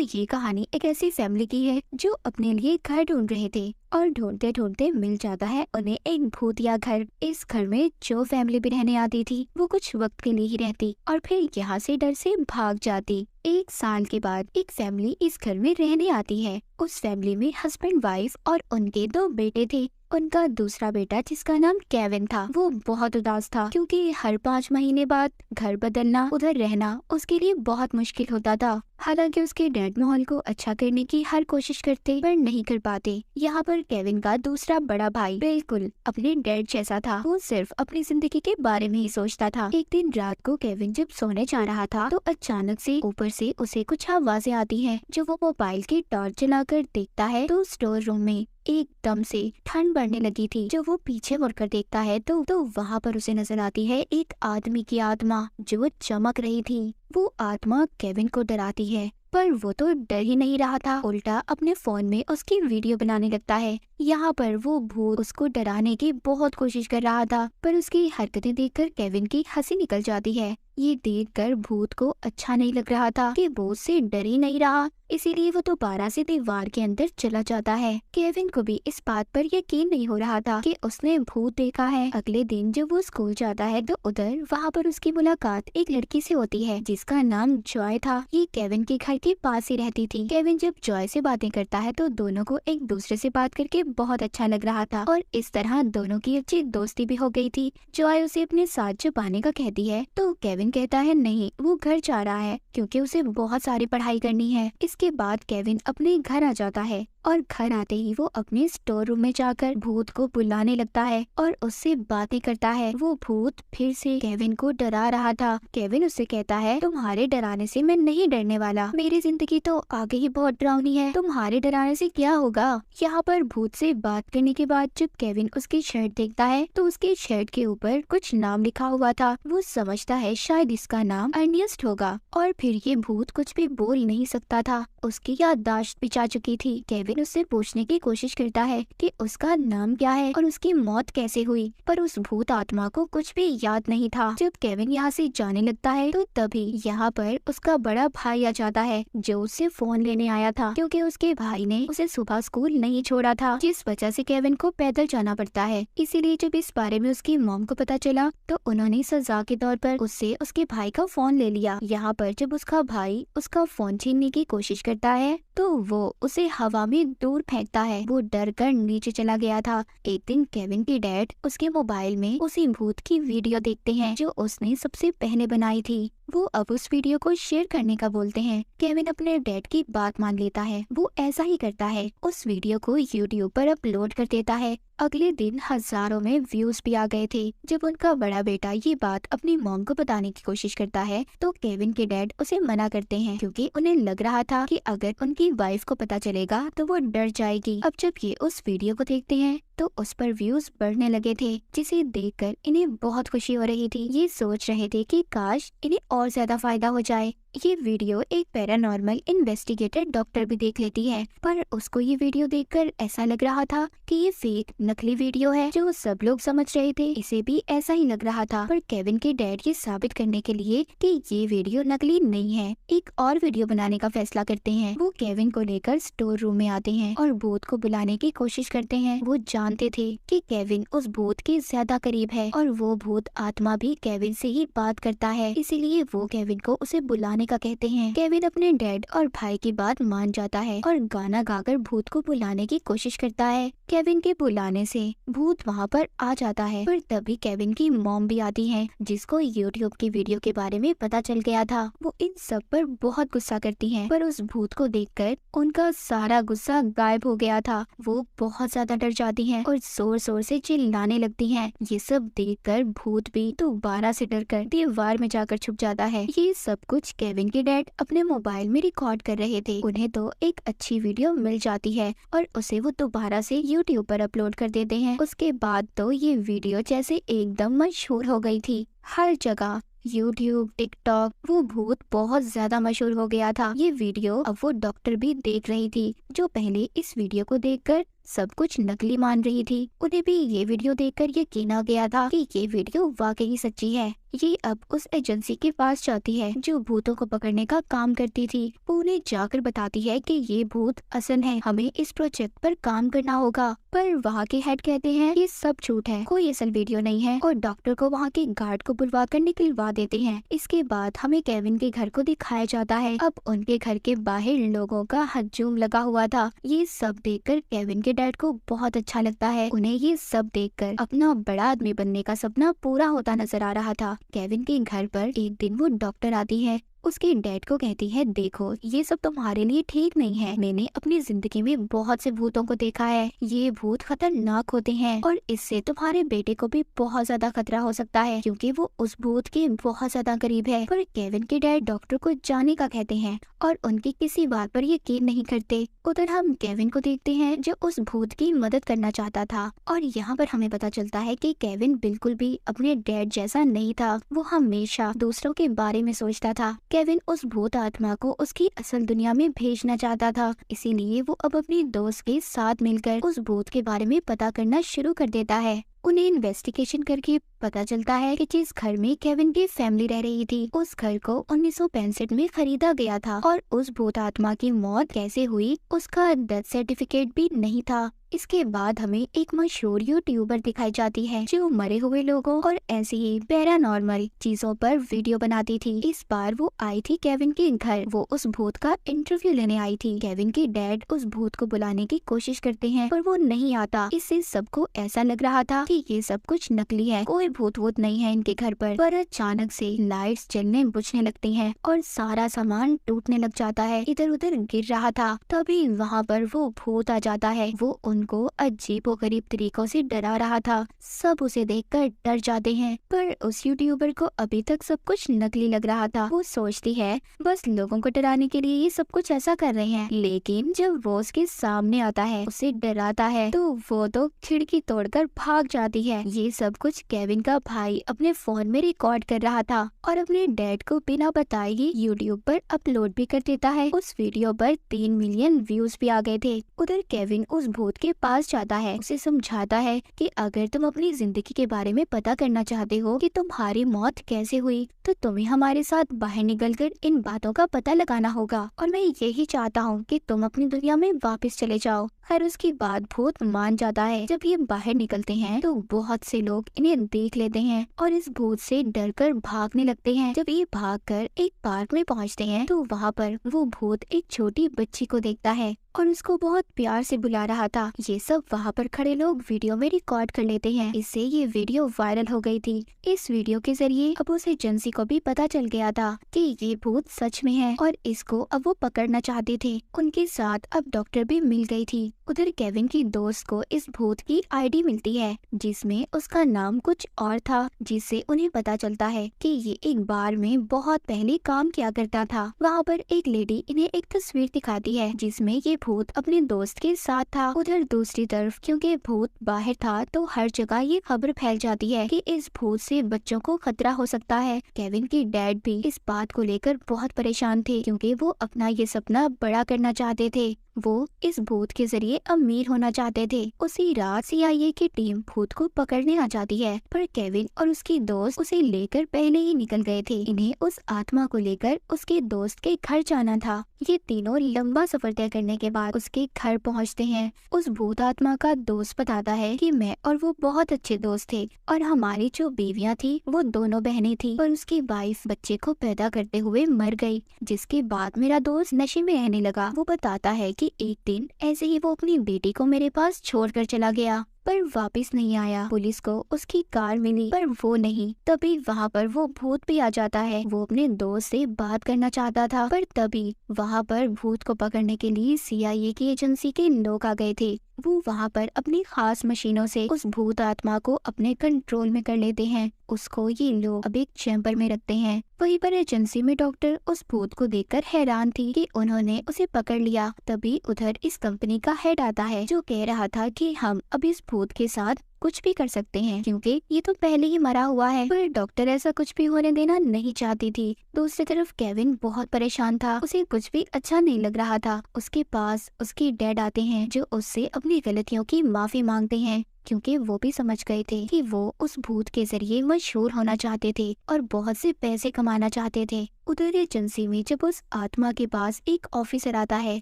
ये कहानी एक ऐसी फैमिली की है जो अपने लिए घर ढूंढ रहे थे और ढूंढते ढूंढते मिल जाता है उन्हें एक भूतिया घर। इस घर में जो फैमिली भी रहने आती थी वो कुछ वक्त के लिए ही रहती और फिर यहाँ से डर से भाग जाती। 1 साल के बाद एक फैमिली इस घर में रहने आती है। उस फैमिली में हस्बैंड वाइफ और उनके 2 बेटे थे। उनका दूसरा बेटा जिसका नाम केविन था वो बहुत उदास था क्योंकि हर 5 महीने बाद घर बदलना, उधर रहना उसके लिए बहुत मुश्किल होता था। हालांकि उसके डैड माहौल को अच्छा करने की हर कोशिश करते पर नहीं कर पाते। यहाँ पर केविन का दूसरा बड़ा भाई बिल्कुल अपने डैड जैसा था। वो सिर्फ अपनी जिंदगी के बारे में ही सोचता था। एक दिन रात को केविन जब सोने जा रहा था तो अचानक से ऊपर से उसे कुछ आवाजें आती हैं। जो वो मोबाइल की टॉर्च जलाकर देखता है तो स्टोर रूम में एकदम से ठंड बढ़ने लगी थी। जो वो पीछे मुड़कर देखता है तो वहाँ पर उसे नजर आती है एक आदमी की आत्मा जो चमक रही थी। वो आत्मा केविन को डराती है पर वो तो डर ही नहीं रहा था, उल्टा अपने फोन में उसकी वीडियो बनाने लगता है। यहाँ पर वो भूत उसको डराने की बहुत कोशिश कर रहा था पर उसकी हरकतें देखकर केविन की हंसी निकल जाती है। ये देखकर भूत को अच्छा नहीं लग रहा था कि वो उससे डर ही नहीं रहा, इसीलिए वो दोबारा से दीवार के अंदर चला जाता है। केविन को भी इस बात पर यकीन नहीं हो रहा था कि उसने भूत देखा है। अगले दिन जब वो स्कूल जाता है तो उधर वहाँ पर उसकी मुलाकात एक लड़की से होती है जिसका नाम जॉय था। ये केविन के घर के पास ही रहती थी। केविन जब जॉय से बातें करता है तो दोनों को एक दूसरे से बात करके बहुत अच्छा लग रहा था और इस तरह दोनों की अच्छी दोस्ती भी हो गई थी। जॉय उसे अपने साथ जब आने का कहती है तो केविन कहता है नहीं, वो घर जा रहा है क्योंकि उसे बहुत सारी पढ़ाई करनी है। इसके बाद केविन अपने घर आ जाता है और घर आते ही वो अपने स्टोर रूम में जाकर भूत को बुलाने लगता है और उससे बातें करता है। वो भूत फिर से केविन को डरा रहा था। केविन उससे कहता है तुम्हारे डराने से मैं नहीं डरने वाला, मेरी जिंदगी तो आगे ही बहुत डरावनी है, तुम्हारे डराने से क्या होगा। यहाँ पर भूत से बात करने के बाद जब केविन उसकी शर्ट देखता है तो उसकी शर्ट के ऊपर कुछ नाम लिखा हुआ था। वो समझता है शायद इसका नाम अर्नियस्ट होगा और फिर ये भूत कुछ भी बोल नहीं सकता था। उसकी याददाश्त भी जा चुकी थी। केविन उससे पूछने की कोशिश करता है कि उसका नाम क्या है और उसकी मौत कैसे हुई, पर उस भूत आत्मा को कुछ भी याद नहीं था। जब केविन यहाँ से जाने लगता है तो तभी यहाँ पर उसका बड़ा भाई आ जाता है जो उससे फोन लेने आया था क्योंकि उसके भाई ने उसे सुबह स्कूल नहीं छोड़ा था जिस वजह से केविन को पैदल जाना पड़ता है। इसीलिए जब इस बारे में उसकी मॉम को पता चला तो उन्होंने सजा के तौर पर उससे उसके भाई का फोन ले लिया। यहाँ पर जब उसका भाई उसका फोन छीनने की कोशिश करता है तो वो उसे हवा में दूर फेंकता है। वो डर कर नीचे चला गया था। एक दिन केविन के डैड उसके मोबाइल में उसी भूत की वीडियो देखते हैं जो उसने सबसे पहले बनाई थी। वो अब उस वीडियो को शेयर करने का बोलते हैं। केविन अपने डैड की बात मान लेता है। वो ऐसा ही करता है, उस वीडियो को यूट्यूब पर अपलोड कर देता है। अगले दिन हजारों में व्यूज भी आ गए थे। जब उनका बड़ा बेटा ये बात अपनी मॉम को बताने की कोशिश करता है तो केविन के डैड उसे मना करते हैं क्योंकि उन्हें लग रहा था कि अगर उनकी वाइफ को पता चलेगा तो वो डर जाएगी। अब जब ये उस वीडियो को देखते हैं तो उस पर व्यूज बढ़ने लगे थे जिसे देखकर इन्हें बहुत खुशी हो रही थी। ये सोच रहे थे कि काश इन्हें और ज्यादा फायदा हो जाए। ये वीडियो एक पैरानॉर्मल इन्वेस्टिगेटर डॉक्टर भी देख लेती है पर उसको ये वीडियो देखकर ऐसा लग रहा था कि ये फेक नकली वीडियो है। जो सब लोग समझ रहे थे इसे भी ऐसा ही लग रहा था, पर केविन के डैड ये साबित करने के लिए कि ये वीडियो नकली नहीं है एक और वीडियो बनाने का फैसला करते हैं। वो केविन को लेकर स्टोर रूम में आते हैं और भूत को बुलाने की कोशिश करते हैं। वो जानते थे कि केविन उस भूत के ज्यादा करीब है और वो भूत आत्मा भी केविन से ही बात करता है, इसीलिए वो केविन को उसे बुलाने का कहते हैं। केविन अपने डैड और भाई की बात मान जाता है और गाना गाकर भूत को बुलाने की कोशिश करता है। केविन के बुलाने से भूत वहाँ पर आ जाता है पर तभी केविन की मॉम भी आती है जिसको यूट्यूब की वीडियो के बारे में पता चल गया था। वो इन सब पर बहुत गुस्सा करती है पर उस भूत को देखकर उनका सारा गुस्सा गायब हो गया था। वो बहुत ज्यादा डर जाती हैं और जोर जोर से चिल्लाने लगती हैं। ये सब देखकर भूत भी दोबारा से डरकर दीवार में जाकर छुप जाता है। ये सब कुछ केविन के डैड अपने मोबाइल में रिकॉर्ड कर रहे थे। उन्हें तो एक अच्छी वीडियो मिल जाती है और उसे वो दोबारा से यूट्यूब पर अपलोड कर देते हैं। उसके बाद तो ये वीडियो जैसे एकदम मशहूर हो गई थी। हर जगह यूट्यूब, टिकटॉक, वो भूत बहुत ज्यादा मशहूर हो गया था। ये वीडियो अब वो डॉक्टर भी देख रही थी जो पहले इस वीडियो को देखकर सब कुछ नकली मान रही थी। उन्हें भी ये वीडियो देखकर यकीन आ गया था कि ये वीडियो वाकई सच्ची है। ये अब उस एजेंसी के पास जाती है जो भूतों को पकड़ने का काम करती थी। वो उन्हें जाकर बताती है कि ये भूत असल है, हमें इस प्रोजेक्ट पर काम करना होगा। पर वहाँ के हेड कहते हैं ये सब झूठ है, कोई असल वीडियो नहीं है, और डॉक्टर को वहाँ के गार्ड को बुलवा कर निकलवा देते हैं। इसके बाद हमें केविन के घर को दिखाया जाता है। अब उनके घर के बाहर लोगों का हजूम लगा हुआ था। ये सब देखकर केविन के डैड को बहुत अच्छा लगता है। उन्हें ये सब देखकर अपना बड़ा आदमी बनने का सपना पूरा होता नजर आ रहा था। केविन के घर पर एक दिन वो डॉक्टर आती है। उसके डैड को कहती है, देखो ये सब तुम्हारे लिए ठीक नहीं है। मैंने अपनी जिंदगी में बहुत से भूतों को देखा है। ये भूत खतरनाक होते हैं और इससे तुम्हारे बेटे को भी बहुत ज्यादा खतरा हो सकता है क्योंकि वो उस भूत के बहुत ज्यादा करीब है। पर केविन के डैड डॉक्टर को जाने का कहते हैं और उनकी किसी बात पर यकीन नहीं करते। उधर हम केविन को देखते हैं जो उस भूत की मदद करना चाहता था और यहाँ पर हमें पता चलता है कि केविन बिल्कुल भी अपने डैड जैसा नहीं था। वो हमेशा दूसरों के बारे में सोचता था। केविन उस भूत आत्मा को उसकी असल दुनिया में भेजना चाहता था, इसीलिए वो अब अपनी दोस्त के साथ मिलकर उस भूत के बारे में पता करना शुरू कर देता है। उन्हें इन्वेस्टिगेशन करके पता चलता है कि जिस घर में केविन की फैमिली रह रही थी उस घर को 1965 में खरीदा गया था और उस भूत आत्मा की मौत कैसे हुई उसका डेथ सर्टिफिकेट भी नहीं था। इसके बाद हमें एक मशहूर यूट्यूबर दिखाई जाती है जो मरे हुए लोगों और ऐसी ही पैरानॉर्मल चीजों पर वीडियो बनाती थी। इस बार वो आई थी केविन के घर। वो उस भूत का इंटरव्यू लेने आई थी। केविन के डैड उस भूत को बुलाने की कोशिश करते हैं पर वो नहीं आता। इससे सबको ऐसा लग रहा था कि ये सब कुछ नकली है, कोई भूत वूत नहीं है इनके घर पर अचानक से लाइट्स जलने बुझने लगती हैं और सारा सामान टूटने लग जाता है, इधर उधर गिर रहा था। तभी वहाँ पर वो भूत आ जाता है। वो उनको अजीबोगरीब तरीकों से डरा रहा था। सब उसे देखकर डर जाते हैं पर उस यूट्यूबर को अभी तक सब कुछ नकली लग रहा था। वो सोचती है बस लोगों को डराने के लिए ये सब कुछ ऐसा कर रहे हैं, लेकिन जब वो उसके सामने आता है उसे डराता है तो वो तो खिड़की तोड़कर भाग जाती है। ये सब कुछ केविन का भाई अपने फोन में रिकॉर्ड कर रहा था और अपने डैड को बिना बताए ही यूट्यूब पर अपलोड भी कर देता है। उस वीडियो पर 3 मिलियन व्यूज भी आ गए थे। उधर केविन उस भूत के पास जाता है, उसे समझाता है कि अगर तुम अपनी जिंदगी के बारे में पता करना चाहते हो कि तुम्हारी मौत कैसे हुई तो तुम्हें हमारे साथ बाहर निकलकर इन बातों का पता लगाना होगा और मैं यही चाहता हूँ कि तुम अपनी दुनिया में वापस चले जाओ। खैर उसकी बात भूत मान जाता है। जब ये बाहर निकलते हैं तो बहुत से लोग इन्हें देख लेते हैं और इस भूत से डरकर भागने लगते हैं। जब ये भागकर एक पार्क में पहुंचते हैं तो वहाँ पर वो भूत एक छोटी बच्ची को देखता है और उसको बहुत प्यार से बुला रहा था। ये सब वहाँ पर खड़े लोग वीडियो में रिकॉर्ड कर लेते हैं। इससे ये वीडियो वायरल हो गई थी। इस वीडियो के जरिए अब उस एजेंसी को भी पता चल गया था कि ये भूत सच में है और इसको अब वो पकड़ना चाहते थे। उनके साथ अब डॉक्टर भी मिल गई थी। उधर केविन की दोस्त को इस भूत की आईडी मिलती है जिसमें उसका नाम कुछ और था, जिससे उन्हें पता चलता है कि ये एक बार में बहुत पहले काम किया करता था। वहाँ पर एक लेडी इन्हें एक तस्वीर दिखाती है जिसमें ये भूत अपने दोस्त के साथ था। उधर दूसरी तरफ क्योंकि भूत बाहर था तो हर जगह ये खबर फैल जाती है कि इस भूत से बच्चों को खतरा हो सकता है। केविन के डैड भी इस बात को लेकर बहुत परेशान थे क्योंकि वो अपना ये सपना बड़ा करना चाहते थे। वो इस भूत के जरिए अमीर होना चाहते थे। उसी रात सीआईए की टीम भूत को पकड़ने आ जाती है पर केविन और उसकी दोस्त उसे लेकर पहले ही निकल गए थे। इन्हें उस आत्मा को लेकर उसके दोस्त के घर जाना था। ये तीनों लंबा सफर तय करने के बाद उसके घर पहुंचते हैं। उस भूत आत्मा का दोस्त बताता है कि मैं और वो बहुत अच्छे दोस्त थे और हमारी जो बीवियां थी वो दोनों बहनें थी पर उसकी वाइफ बच्चे को पैदा करते हुए मर गई, जिसके बाद मेरा दोस्त नशे में रहने लगा। वो बताता है कि एक दिन ऐसे ही वो अपनी बेटी को मेरे पास छोड़कर चला गया पर वापस नहीं आया। पुलिस को उसकी कार मिली पर वो नहीं। तभी वहाँ पर वो भूत भी आ जाता है। वो अपने दोस्त से बात करना चाहता था पर तभी वहाँ पर भूत को पकड़ने के लिए सीआईए की एजेंसी के लोग आ गए थे। वो वहाँ पर अपनी खास मशीनों से उस भूत आत्मा को अपने कंट्रोल में कर लेते हैं। उसको ये लोग अब एक चैम्बर में रखते हैं। वहीं पर एजेंसी में डॉक्टर उस भूत को देखकर हैरान थी कि उन्होंने उसे पकड़ लिया। तभी उधर इस कंपनी का हेड आता है जो कह रहा था कि हम अब इस भूत के साथ कुछ भी कर सकते हैं क्योंकि ये तो पहले ही मरा हुआ है। पर डॉक्टर ऐसा कुछ भी होने देना नहीं चाहती थी। दूसरी तरफ केविन बहुत परेशान था, उसे कुछ भी अच्छा नहीं लग रहा था। उसके पास उसके डैड आते हैं जो उससे अपनी गलतियों की माफी मांगते हैं क्योंकि वो भी समझ गए थे कि वो उस भूत के जरिए मशहूर होना चाहते थे और बहुत से पैसे कमाना चाहते थे। उधर एजेंसी में जब उस आत्मा के पास एक ऑफिसर आता है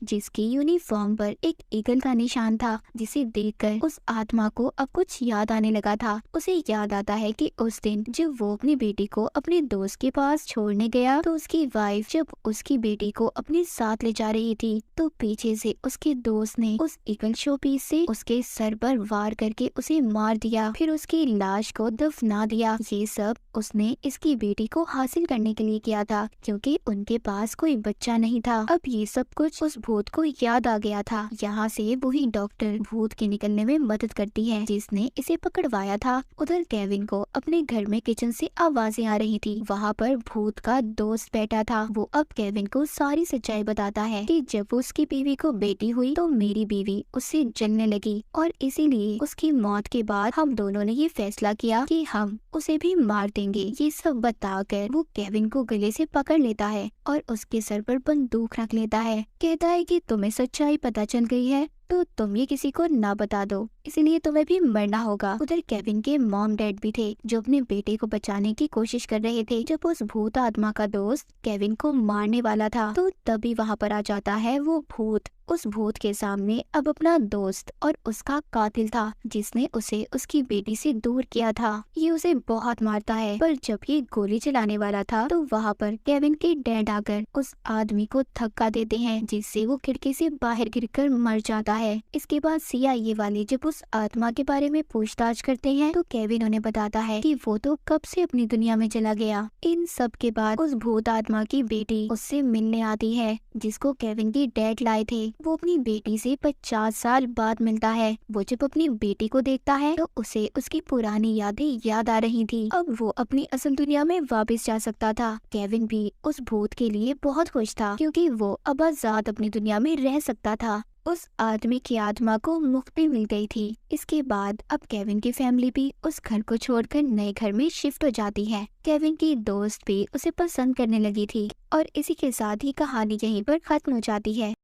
जिसकी यूनिफॉर्म पर एक ईगल का निशान था, जिसे देखकर उस आत्मा को अब कुछ याद आने लगा था। उसे याद आता है कि उस दिन जब वो अपनी बेटी को अपने दोस्त के पास छोड़ने गया तो उसकी वाइफ जब उसकी बेटी को अपने साथ ले जा रही थी तो पीछे से उसके दोस्त ने उस ईगल शोपीस से उसके सर पर वार करके उसे मार दिया, फिर उसकी लाश को दफना दिया। ये सब उसने इसकी बेटी को हासिल करने के लिए किया था क्योंकि उनके पास कोई बच्चा नहीं था। अब ये सब कुछ उस भूत को याद आ गया था। यहाँ से वही डॉक्टर भूत के निकलने में मदद करती है जिसने इसे पकड़वाया था। उधर केविन को अपने घर में किचन से आवाजें आ रही थी। वहाँ पर भूत का दोस्त बैठा था। वो अब केविन को सारी सच्चाई बताता है कि जब उसकी बीवी को बेटी हुई तो मेरी बीवी उससे जलने लगी और इसीलिए उसकी मौत के बाद हम दोनों ने ये फैसला किया कि हम उसे भी मार देंगे। ये सब बताकर वो केविन को गले से पकड़ लेता है और उसके सर पर बंदूक रख लेता है। कहता है कि तुम्हें सच्चाई पता चल गई है तो तुम ये किसी को ना बता दो, इसलिए तुम्हें भी मरना होगा। उधर केविन के मॉम डैड भी थे जो अपने बेटे को बचाने की कोशिश कर रहे थे। जब उस भूत आत्मा का दोस्त केविन को मारने वाला था तो तभी वहाँ पर आ जाता है वो भूत। उस भूत के सामने अब अपना दोस्त और उसका कातिल था जिसने उसे उसकी बेटी से दूर किया था। ये उसे बहुत मारता है, पर जब ये गोली चलाने वाला था तो वहाँ पर केविन के डैड आकर उस आदमी को धक्का देते हैं जिससे वो खिड़की से बाहर गिरकर मर जाता है। इसके बाद CIA वाले जब उस आत्मा के बारे में पूछताछ करते हैं तो केविन उन्हें बताता है कि वो तो कब से अपनी दुनिया में चला गया। इन सब के बाद उस भूत आत्मा की बेटी उससे मिलने आती है जिसको केविन के डैड लाए थे। वो अपनी बेटी से 50 साल बाद मिलता है। वो जब अपनी बेटी को देखता है तो उसे उसकी पुरानी यादें याद आ रही थी। अब वो अपनी असल दुनिया में वापस जा सकता था। केविन भी उस भूत के लिए बहुत खुश था क्योंकि वो अब आजाद अपनी दुनिया में रह सकता था। उस आदमी की आत्मा को मुक्ति मिल गई थी। इसके बाद अब केविन की फैमिली भी उस घर को छोड़कर नए घर में शिफ्ट हो जाती है। केविन की दोस्त भी उसे पसंद करने लगी थी और इसी के साथ ही कहानी यहीं पर खत्म हो जाती है।